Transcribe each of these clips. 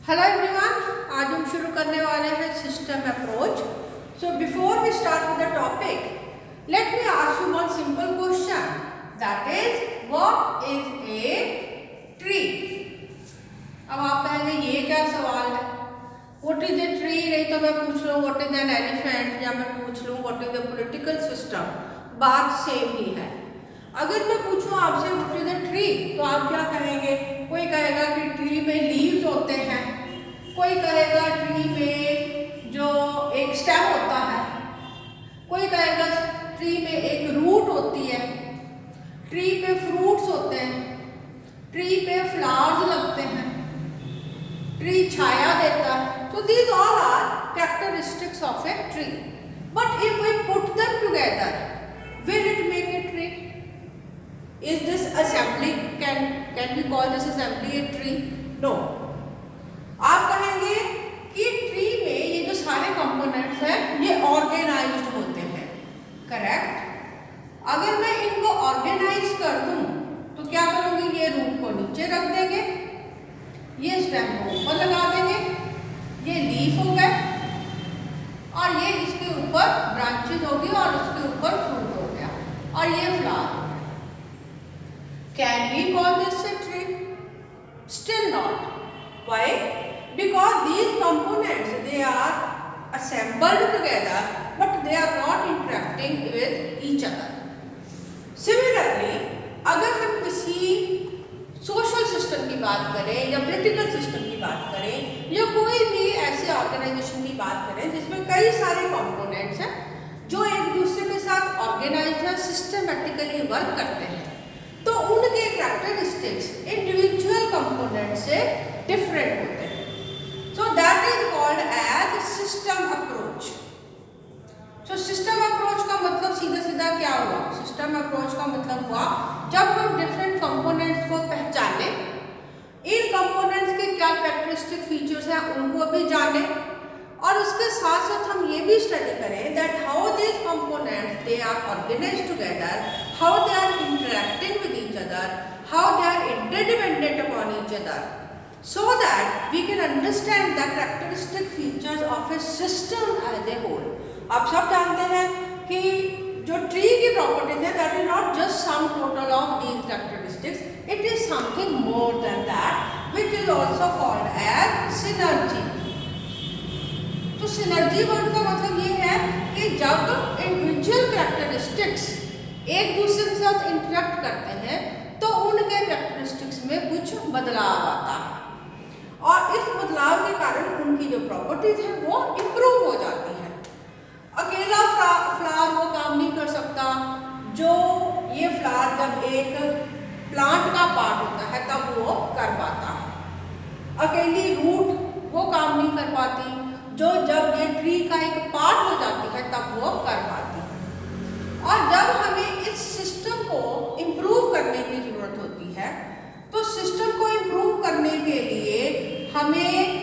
Hello everyone, आज हम शुरू करने वाले हैं system approach. So before we start with the topic, let me ask you one simple question, that is what is a tree. अब आप कहेंगे ये क्या सवाल है, व्हाट इज ए ट्री। नहीं तो मैं पूछ लूँ व्हाट इज एन एलिफेंट, या मैं पूछ लूँ what is the political system, बात सेम ही है। अगर मैं पूछूं आपसे व्हाट इज अ ट्री, तो आप क्या कहेंगे? कोई कहेगा कि ट्री में लीव्स होते हैं, कोई कहेगा ट्री में जो एक स्टेम होता है, कोई कहेगा ट्री में एक रूट होती है, ट्री पे फ्रूट्स होते हैं, ट्री पे फ्लावर्स लगते हैं, ट्री छाया देता है। So these all are characteristics of a tree. But if we put them together, will it make a tree? Is this assembly, can we call this assembly a tree? No. आप कहेंगे कि tree में ये जो सारे components हैं ये organised होते हैं, करेक्ट। अगर मैं इनको ऑर्गेनाइज कर दूं तो क्या करूंगी? ये रूट को नीचे रख देंगे, ये स्टेम को ऊपर लगा देंगे, ये लीफ हो गए और ये इसके ऊपर ब्रांचेस होगी और उसके ऊपर फ्रूट हो गया और ये flower. Can we call this a tree? Still not. Why? Because these components, they are assembled together, but they are not interacting with each other. Similarly, अगर हम किसी सोशल सिस्टम की बात करें या पॉलिटिकल सिस्टम की बात करें या कोई भी ऐसे ऑर्गेनाइजेशन की बात करें जिसमें कई सारे कंपोनेंट्स हैं जो एक दूसरे के साथ ऑर्गेनाइज्ड है, सिस्टमेटिकली वर्क करते हैं, तो उनके कैरेक्टरिस्टिक्स इंडिविजुअल कंपोनेंट से डिफरेंट होते हैं। So that is called as system approach. सो सिस्टम अप्रोच का मतलब सीधा सीधा क्या हुआ? सिस्टम अप्रोच का मतलब हुआ जब हम डिफरेंट कंपोनेंट्स को पहचाने, इन कंपोनेंट्स के क्या कैरेक्टरिस्टिक फीचर्स हैं उनको भी जाने, और उसके साथ साथ हम ये भी स्टडी करें that how this components they are organised together, how they are interacting with each other, how they are interdependent upon each other, so that we can understand the characteristic features of a system as a whole. आप सब जानते हैं कि जो tree की properties है that is not just sum total of these characteristics, it is something more than that which is also called as synergy. तो synergy word का मतलब ये है कि जब इंडिविजुअल कैरेक्टरिस्टिक्स एक दूसरे के साथ इंटरेक्ट करते हैं तो उनके कैरेक्टरिस्टिक्स में कुछ बदलाव आता है और इस बदलाव के कारण उनकी जो प्रॉपर्टीज हैं वो इम्प्रूव हो जाती हैं। अकेला फ्लावर वो काम नहीं कर सकता, जो ये फ्लावर जब एक प्लांट का पार्ट होता है तब वो कर पाता है। अकेली रूट वो काम नहीं कर पाती, जो जब ये ट्री का एक पार्ट हो जाती है तब वो कर पाती है। और जब हमें इस सिस्टम को इम्प्रूव करने की जरूरत होती है तो सिस्टम को इम्प्रूव करने के लिए हमें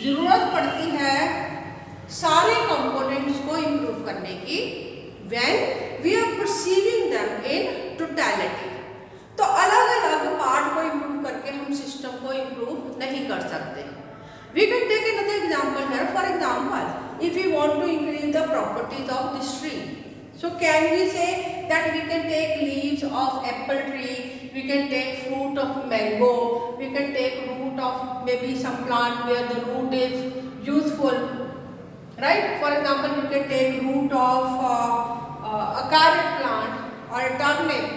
जरूरत पड़ती है सारे कंपोनेंट्स को इम्प्रूव करने की, when we are perceiving them in totality. तो अलग अलग पार्ट को इम्प्रूव करके हम सिस्टम को इम्प्रूव नहीं कर सकते। We can take another example here. For example, if we want to increase the properties of this tree, so can we say that we can take leaves of apple tree, we can take fruit of mango, we can take root of maybe some plant where the root is useful, right? For example, we can take root of a carrot plant or a turnip,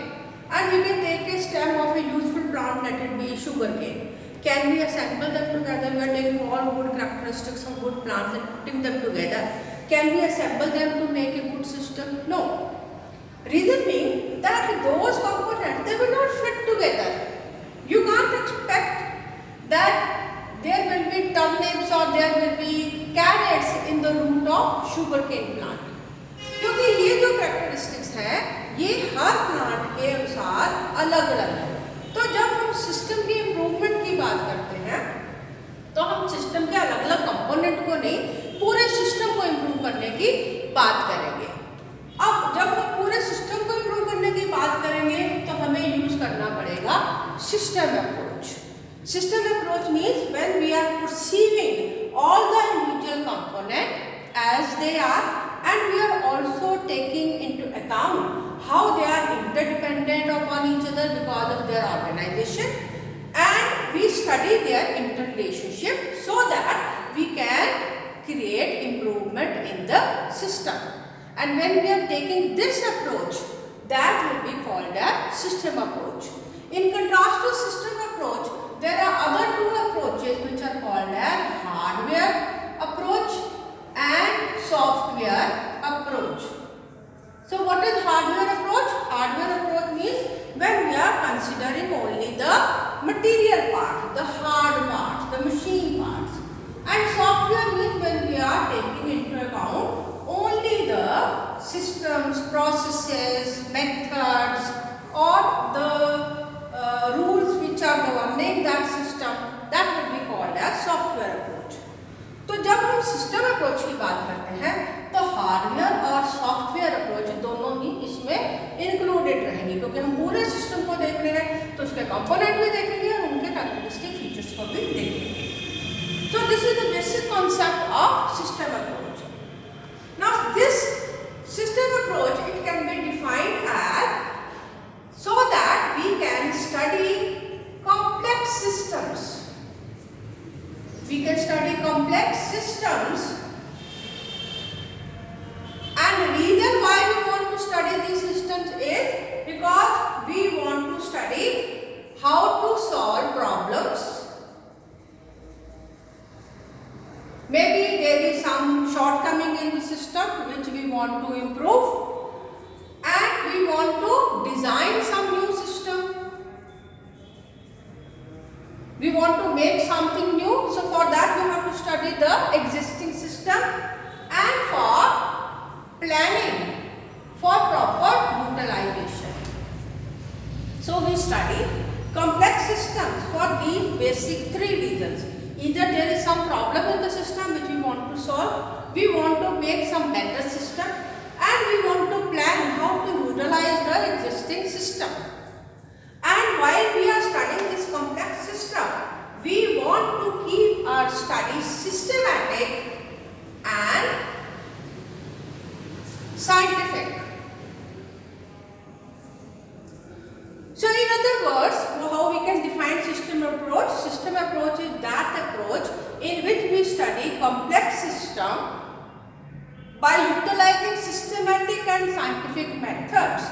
and we can take a stem of a useful plant, let it be sugarcane. Can we assemble them together? We are taking all good characteristics of good plants and putting them together. Can we assemble them to make a good system? No. Reason being that those components, they will not fit together. You can't expect that there will be turnips or there will be carrots in the root of sugarcane plant. क्योंकि ये जो characteristics हैं ये हर plant के अनुसार अलग अलग है। तो जब हम सिस्टम की इम्प्रूवमेंट की बात करते हैं तो हम सिस्टम के अलग अलग कंपोनेंट को नहीं, पूरे सिस्टम को इम्प्रूव करने की बात करेंगे। अब जब हम पूरे सिस्टम को इम्प्रूव करने की बात करेंगे तो हमें यूज करना पड़ेगा system approach. System approach means when we are perceiving component as they are, and we are also taking into account how they are interdependent upon each other because of their organization, and we study their interrelationship so that we can create improvement in the system. And when we are taking this approach, that will be called a system approach. In contrast to system approach, there are other two approaches which are called as hardware approach and software approach. So what is hardware approach? Hardware approach means when we are considering only the material part, the hard parts, the machine parts. And software means when we are taking into account only the systems, processes, methods, or the rules which are governing that system, that will be called as software approach. तो जब हम system approach की बात करते हैं तो hardware और software approach दोनों ही इसमें इंक्लूडेड रहेंगे, क्योंकि हम पूरे सिस्टम को देख रहे हैं तो उसके कंपोनेंट भी देखेंगे और उनके कैरेक्टरिस्टिक फीचर्स को भी देखेंगे. So this is the basic concept of system approach. Now this system approach, it can be defined as so that we can study complex systems. We can study complex systems, and the reason why we want to study these systems is because we want to study how to solve problems. Maybe there is some shortcoming in the system which we want to improve, and we want to design some new system. We want to make something new, so for that we have to study the existing system, and for planning for proper utilization. So we study complex systems for these basic three reasons. Either there is some problem in the system which we want to solve, we want to make some better system, and we want to plan how to utilize the existing system. And while we are studying this complex system, we want to keep our studies systematic and scientific. So in other words, how we can define system approach? System approach is that approach in which we study complex system by utilizing systematic and scientific methods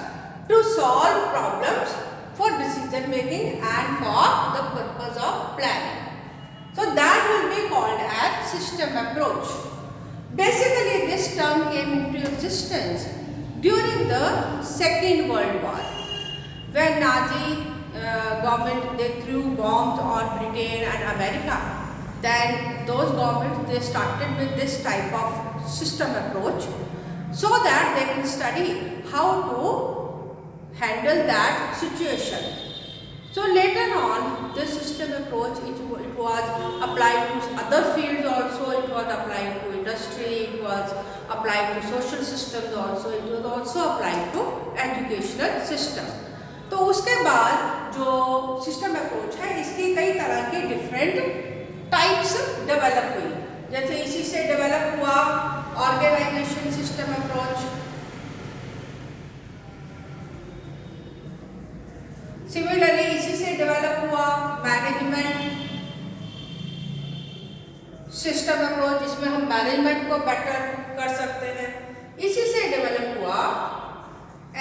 to solve problems for decision making and for the purpose of planning. So that will be called as system approach. Basically this term came into existence during the Second World War, when Nazi government, they threw bombs on Britain and America. Then those governments, they started with this type of system approach so that they can study how to handle that situation. So later on, this system approach, it was applied to other fields also. It was applied to industry, it was applied to social systems also, it was also applied to educational system. तो उसके बाद जो system approach है, इसकी कई तरह की different types develop हुई. जैसे इसी से डेवलप हुआ ऑर्गेनाइजेशन सिस्टम अप्रोच, सिमिलरली इसी से डेवलप हुआ मैनेजमेंट सिस्टम अप्रोच, जिसमें हम मैनेजमेंट को बेटर कर सकते हैं. इसी से डेवलप हुआ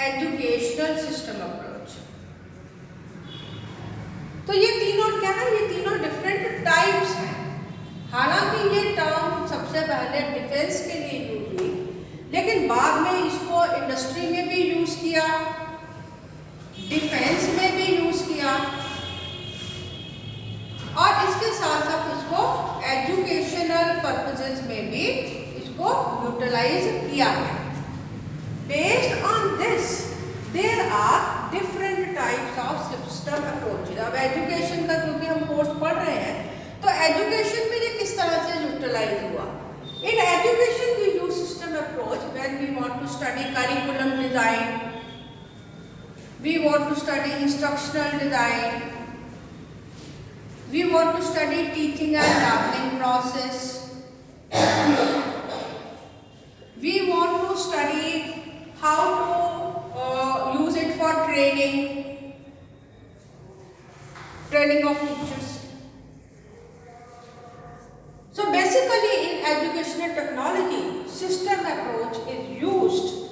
एजुकेशनल सिस्टम अप्रोच. तो ये तीनों क्या है? ये तीनों डिफरेंट टाइप्स हैं. हालांकि ये टर्म सबसे पहले डिफेंस के लिए यूज हुई, लेकिन बाद में इसको इंडस्ट्री में भी यूज किया, डिफेंस में भी यूज किया, और इसके साथ साथ इसको एजुकेशनल पर्पसेस में भी इसको यूटिलाइज किया है. Based on this there are different types of system approaches. अब एजुकेशन का क्योंकि हम कोर्स पढ़ रहे हैं, तो एजुकेशन में ये किस तरह से यूटिलाइज हुआ. In education we use system approach when we want to study curriculum design, we want to study instructional design, we want to study teaching and learning process, how to use it for training of teachers. So basically in educational technology, system approach is used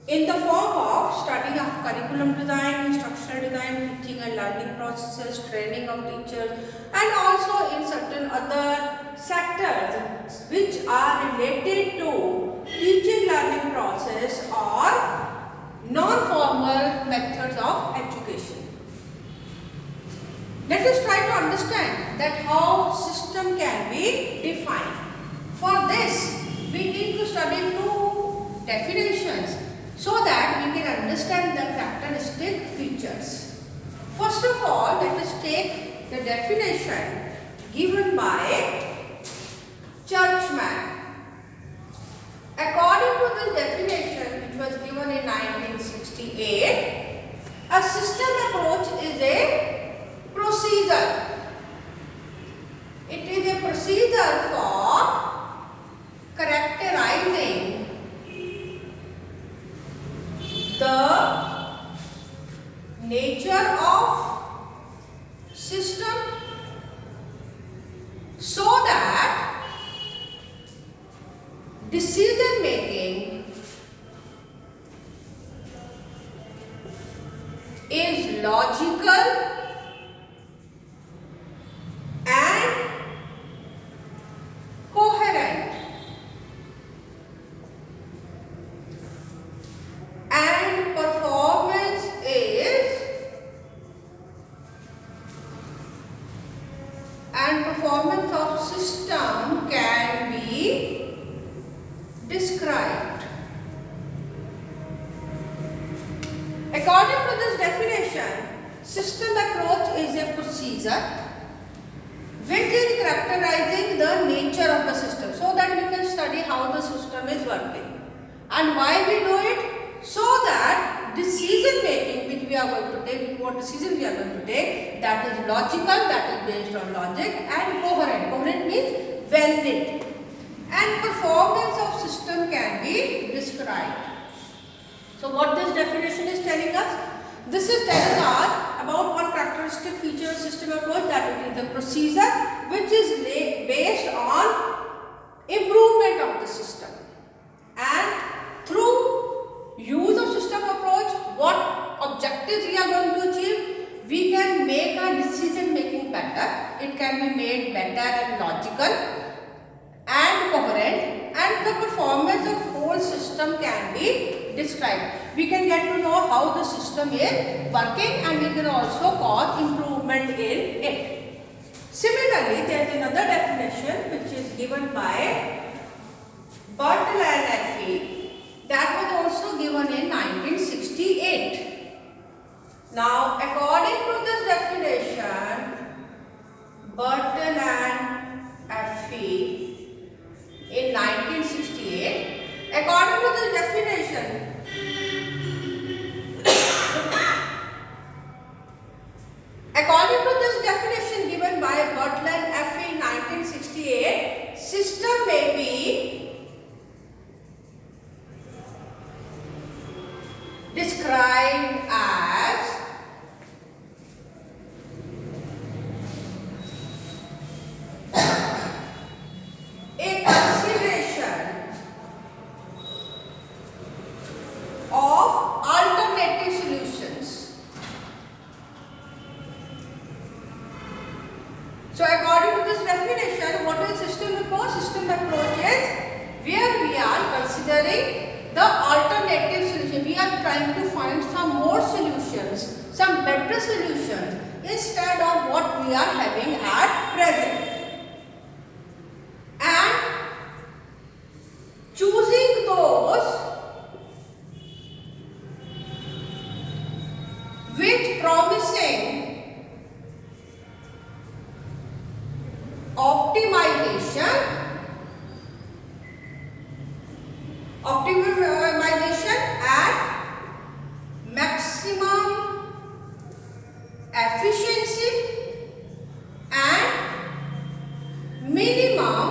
in the form of study of curriculum design, instructional design, teaching and learning processes, training of teachers, and also in certain other sectors which are related to teaching learning process or non-formal methods of education. Let us try to understand that how system can be defined. For this, we need to study two definitions so that we can understand the characteristic features. First of all, let us take the definition given by Churchman. According to this definition, which was given in 1968, a system approach is a procedure. It is a procedure for characterizing the nature of system so that decision making is logical and coherent, and performance of system can be described. According to this definition, system approach is a procedure which is characterizing the nature of the system so that we can study how the system is working. And why we do it? So that decision making which we are going to take, what decision we are going to take, that is logical, that is based on logic, and coherent. Coherent means valid. And performance of system can be described. So what this definition is telling us? This is telling us about one characteristic feature of system approach, that it is the procedure which is based on improvement of the system. And through use of system approach, what objectives we are going to achieve? We can make our decision making better. It can be made better and logical and coherent, and the performance of whole system can be described. We can get to know how the system is working, and we can also cause improvement in it. Similarly, there is another definition which is given by Bartle and Effie, that was also given in 1968. Now, according to this definition, Bartle and Effie in 1968, according to this definition, according to this definition given by Bartle and Effie in 1968, system may be described as a consideration of alternative solutions. So according to this definition, what is system approach? System approach is where we are considering the alternative solution. We are trying to find some more solutions, some better solutions instead of what we are having at present. And choosing those with promising optimization and maximum efficiency and minimum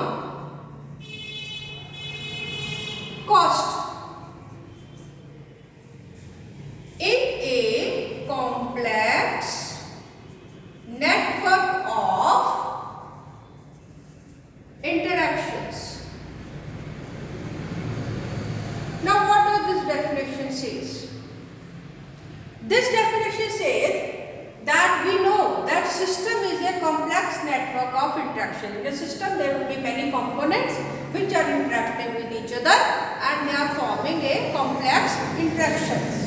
cost. the system there will be many components which are interacting with each other and they are forming a complex interactions.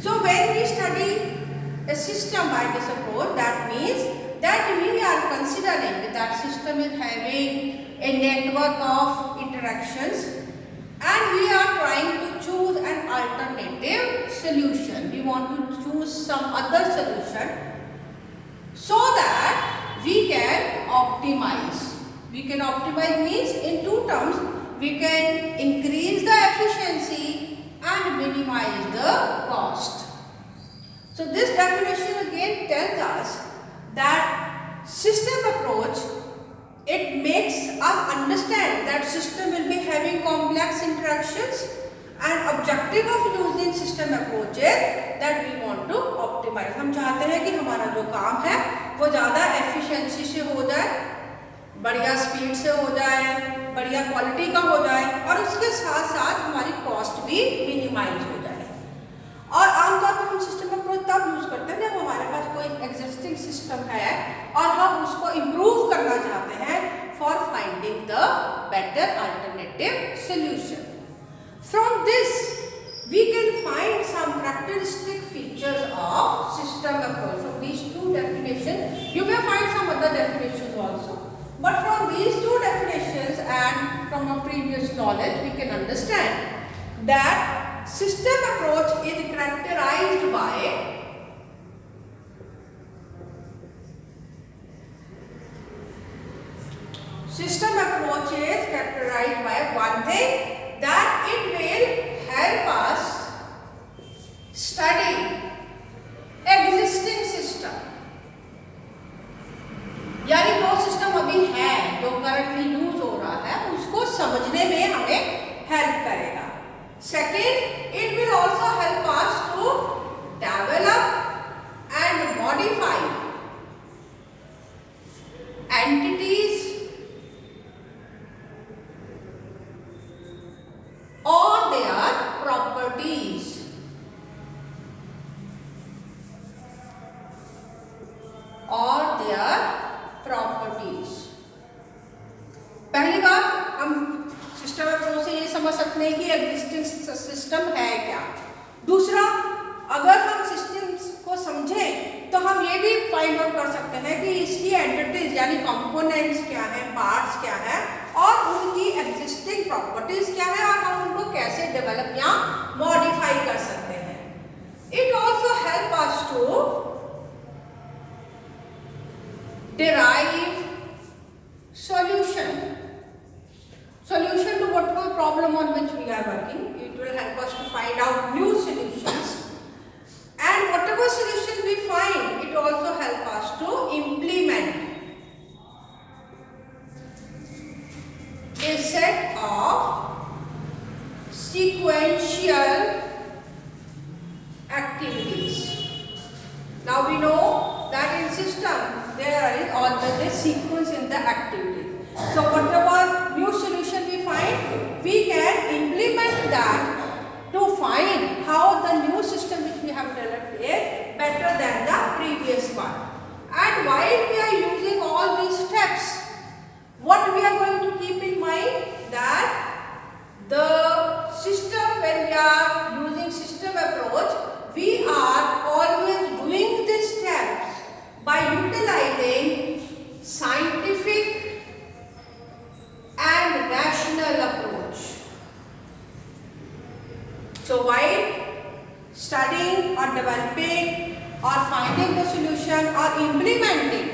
So when we study a system by this approach, that means that we are considering that system is having a network of interactions and we are trying to choose an alternative solution. We want to choose some other solution so that we can optimize. We can optimize means in two terms, we can increase the efficiency and minimize the cost. So this definition again tells us that system approach, it makes us understand that system will be having complex interactions and objective of using system approach is that we want to optimize. हम चाहते हैं कि हमारा जो काम है वो ज़्यादा efficiency से हो जाए, बढ़िया स्पीड से हो जाए, बढ़िया क्वालिटी का हो जाए और उसके साथ साथ हमारी कॉस्ट भी मिनिमाइज हो जाए. और आमतौर पर हम सिस्टम अप्रोच तब यूज करते हैं जब हमारे पास कोई एग्जिस्टिंग सिस्टम है और हम उसको इम्प्रूव करना चाहते हैं for finding the better alternative solution. From this we can find some characteristic features of system approach. From these two definitions, you may find some other definitions also. But from these two definitions and from our previous knowledge, we can understand that system approach is characterized by one thing, that it will help us study existing system. यानी जो system अभी है, जो currently use हो रहा है, उसको समझने में हमें हेल्प करेगा. Second, it will also help us to develop and modify entities और देयर प्रॉपर्टीज. पहली बात, हम सिस्टम अप्रोच से ये समझ सकते हैं कि एग्जिस्टिंग सिस्टम है क्या. दूसरा, अगर हम सिस्टम्स को समझें तो हम ये भी फाइंड आउट कर सकते हैं कि इसकी एंटिटीज यानी कंपोनेंट्स क्या हैं, पार्ट्स क्या हैं और उनकी एग्जिस्टिंग प्रॉपर्टीज क्या है और हम उनको कैसे डेवलप या मॉडिफाई कर सकते हैं. It also help us to derive solution to whatever problem on which we are working. It will help us to find out new solutions, and whatever solution we find, it also help us to implement a set of sequential activities. Now we know that in system there is always sequence in the activity. So whatever new solution we find, we can implement that to find how the new system which we have developed is better than the previous one. And while we are using all these steps, what we are going to keep in mind, that the system, when we are using system approach, we are always doing these steps by utilizing scientific and rational approach. So while studying or developing or finding the solution or implementing,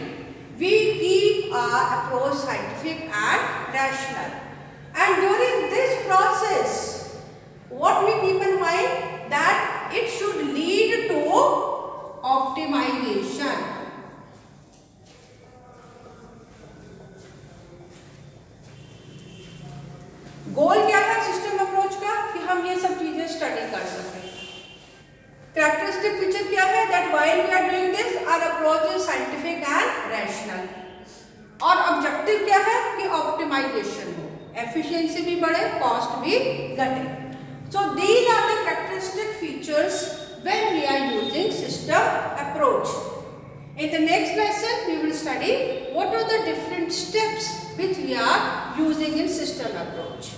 we keep our approach scientific and rational. And during this process, what we keep in mind, that it should lead to optimization. गोल क्या है system approach का, कि हम ये सब चीजें study कर सकें. कैरेक्टरिस्टिक फीचर क्या है, that while we are doing this our approach is scientific and rational. और ऑब्जेक्टिव क्या है कि ऑप्टिमाइजेशन हो, एफिशिएंसी भी बढ़े, कॉस्ट भी घटे. So these are the characteristic features when we are using system approach. In the next lesson we will study what are the different steps which we are using in system approach.